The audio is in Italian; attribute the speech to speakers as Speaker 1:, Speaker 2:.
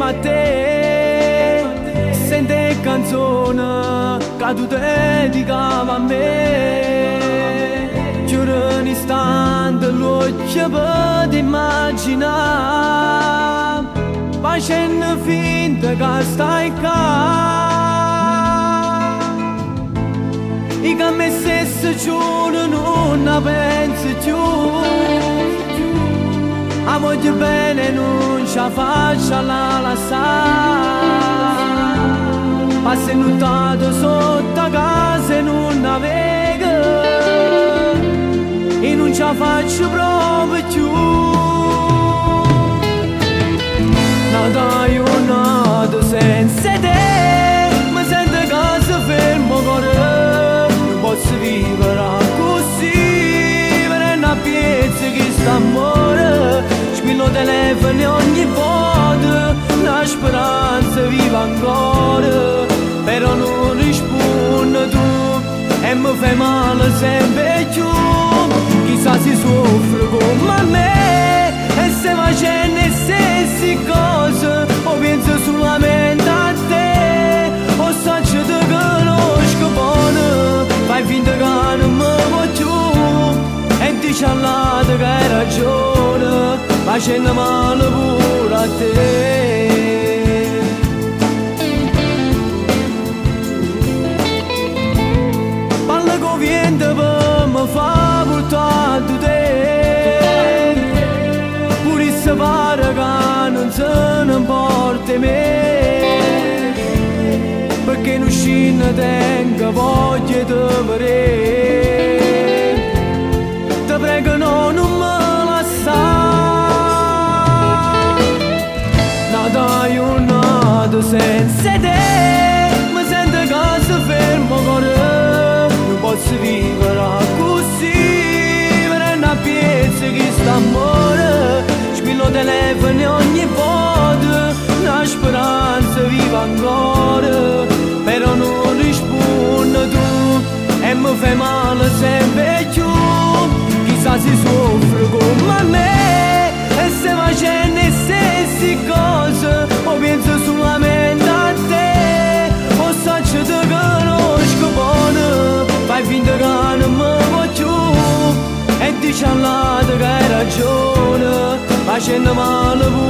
Speaker 1: a te, sente canzone che tu dedicavi a me. Giuro un istante l'occhio per immaginare, facendo finta che stai qua. E che a me stesso giuro non la penso più, a voglio bene non ce la faccio la lasciare. Passa nuttato sotto casa e non navega, e non ce la faccio proprio più. Nata io nato senza te, mi sento che si fermo cuore. Non posso vivere così, venendo a piezza che sta amore. Spillo telefono ogni volta, la speranza viva ancora, però non risponde tu e mi fai male sempre più. Chissà se soffre come me e se facendo le stesse cose, o penso solamente a te, o so che ti conosco buono, fai finta che non mi vuoi più e dici all'altro che hai ragione, facendo male pure a te. Parla con vento per mi fa portare da te, pure se pare che non se ne importa me, perché non scende tengo voglia di vedere. Ti prego no, non me senza te, mi sento che si fermo cuore. Non posso vivere così, venendo a piezza che sta amore. Spillo telefono ogni volta, la speranza viva ancora, però non risponde tu e mi fai male sempre più. Chissà se soffre come me e se facendo le stesse cose, o penso solamente a te, o so che ti conosco buono, fai finta che non mi vuoi più e dici all'altro che hai ragione, facendo male pure